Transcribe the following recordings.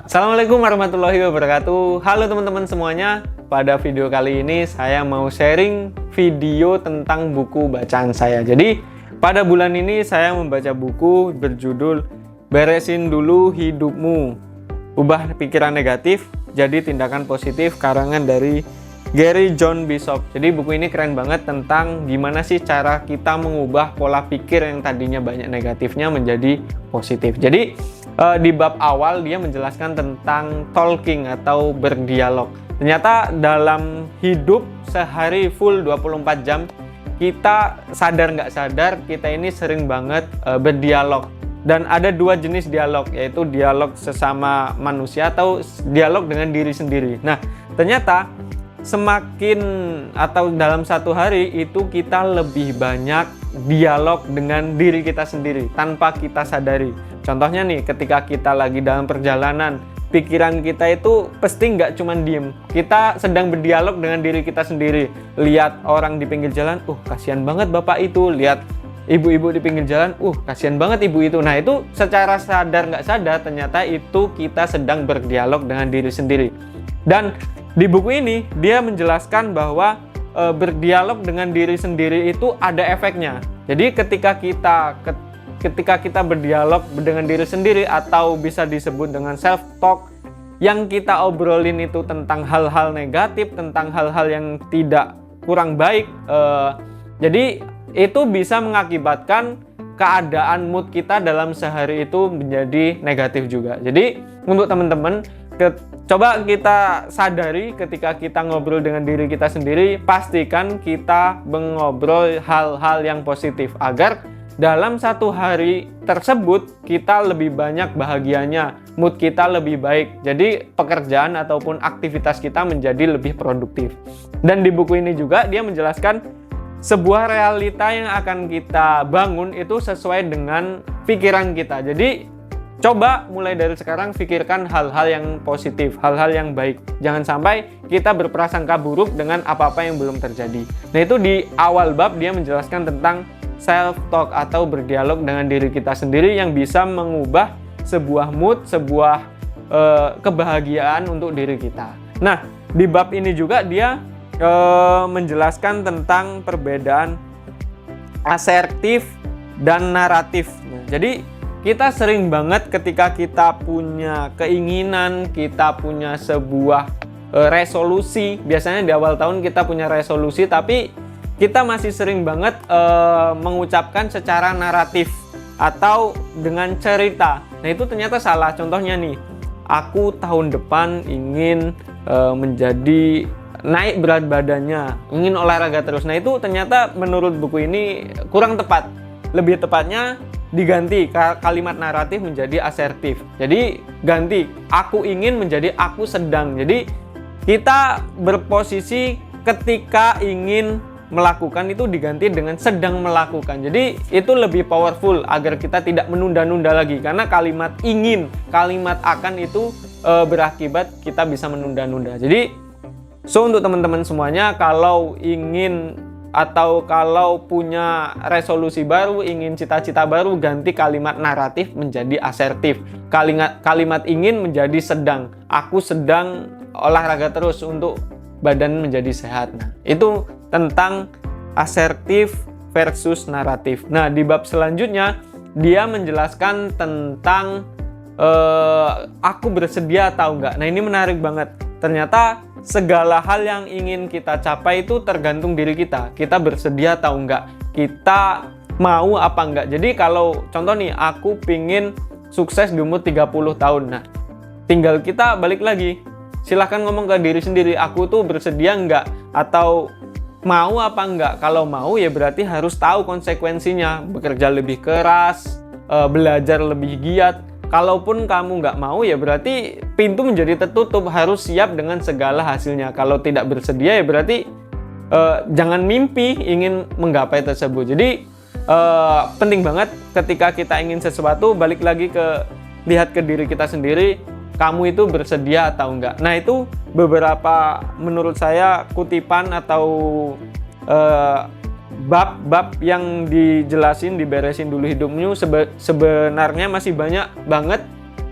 Assalamualaikum warahmatullahi wabarakatuh. Halo teman-teman semuanya. Pada video kali ini saya mau sharing video tentang buku bacaan saya. Jadi pada bulan ini saya membaca buku berjudul Beresin Dulu Hidupmu, Ubah Pikiran Negatif Jadi Tindakan Positif, karangan dari Gary John Bishop. Jadi buku ini keren banget tentang gimana sih cara kita mengubah pola pikir yang tadinya banyak negatifnya menjadi positif. Jadi di bab awal dia menjelaskan tentang talking atau berdialog. Ternyata dalam hidup sehari full 24 jam, kita sadar nggak sadar kita ini sering banget berdialog. Dan ada dua jenis dialog, yaitu dialog sesama manusia atau dialog dengan diri sendiri. Nah, ternyata semakin atau dalam satu hari itu kita lebih banyak dialog dengan diri kita sendiri tanpa kita sadari. Contohnya nih, ketika kita lagi dalam perjalanan, pikiran kita itu pasti nggak cuma diem. Kita sedang berdialog dengan diri kita sendiri. Lihat orang di pinggir jalan, kasihan banget bapak itu. Lihat ibu-ibu di pinggir jalan, kasihan banget ibu itu. Nah, itu secara sadar nggak sadar ternyata itu kita sedang berdialog dengan diri sendiri. Dan di buku ini dia menjelaskan bahwa berdialog dengan diri sendiri itu ada efeknya. Jadi ketika kita berdialog dengan diri sendiri atau bisa disebut dengan self talk, yang kita obrolin itu tentang hal-hal negatif, tentang hal-hal yang tidak kurang baik, jadi itu bisa mengakibatkan keadaan mood kita dalam sehari itu menjadi negatif juga. Jadi untuk teman-teman, coba kita sadari ketika kita ngobrol dengan diri kita sendiri, pastikan kita mengobrol hal-hal yang positif agar dalam satu hari tersebut kita lebih banyak bahagianya, mood kita lebih baik. Jadi pekerjaan ataupun aktivitas kita menjadi lebih produktif. Dan di buku ini juga dia menjelaskan sebuah realita yang akan kita bangun itu sesuai dengan pikiran kita. Jadi coba mulai dari sekarang pikirkan hal-hal yang positif, hal-hal yang baik. Jangan sampai kita berprasangka buruk dengan apa-apa yang belum terjadi. Nah, itu di awal bab dia menjelaskan tentang self-talk atau berdialog dengan diri kita sendiri yang bisa mengubah sebuah mood, sebuah kebahagiaan untuk diri kita. Nah, di bab ini juga dia menjelaskan tentang perbedaan asertif dan naratif. Nah, jadi kita sering banget ketika kita punya keinginan, kita punya sebuah resolusi. Biasanya di awal tahun kita punya resolusi, tapi kita masih sering banget mengucapkan secara naratif atau dengan cerita. Nah, itu ternyata salah. Contohnya nih, aku tahun depan ingin menjadi naik berat badannya, ingin olahraga terus. Nah, itu ternyata menurut buku ini kurang tepat. Lebih tepatnya diganti kalimat naratif menjadi asertif. Jadi ganti aku ingin menjadi aku sedang. Jadi kita berposisi ketika ingin melakukan itu diganti dengan sedang melakukan. Jadi itu lebih powerful agar kita tidak menunda-nunda lagi. Karena kalimat ingin, kalimat akan itu berakibat kita bisa menunda-nunda. Jadi untuk teman-teman semuanya, kalau ingin atau kalau punya resolusi baru, ingin cita-cita baru, ganti kalimat naratif menjadi asertif. Kalimat ingin menjadi sedang. Aku sedang olahraga terus untuk badan menjadi sehat. Nah, itu tentang asertif versus naratif. Nah, di bab selanjutnya dia menjelaskan tentang aku bersedia atau enggak. Nah, ini menarik banget. Ternyata segala hal yang ingin kita capai itu tergantung diri kita. Kita bersedia atau enggak, kita mau apa enggak. Jadi kalau contoh nih, aku pingin sukses di umur 30 tahun. Nah, tinggal kita balik lagi, silahkan ngomong ke diri sendiri, aku tuh bersedia enggak atau mau apa enggak. Kalau mau ya berarti harus tahu konsekuensinya, bekerja lebih keras, belajar lebih giat. Kalaupun kamu nggak mau ya berarti pintu menjadi tertutup, harus siap dengan segala hasilnya. Kalau tidak bersedia ya berarti jangan mimpi ingin menggapai tersebut. Jadi penting banget ketika kita ingin sesuatu, balik lagi lihat ke diri kita sendiri, kamu itu bersedia atau enggak. Nah, itu beberapa menurut saya kutipan atau bab-bab yang dijelasin di Beresin Dulu Hidupmu. Sebenarnya masih banyak banget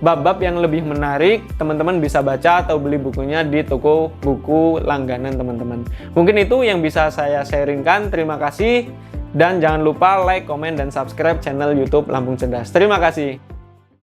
bab-bab yang lebih menarik, teman-teman bisa baca atau beli bukunya di toko buku langganan teman-teman. Mungkin itu yang bisa saya sharingkan. Terima kasih, dan jangan lupa like, komen, dan subscribe channel YouTube Lampung Cerdas. Terima kasih.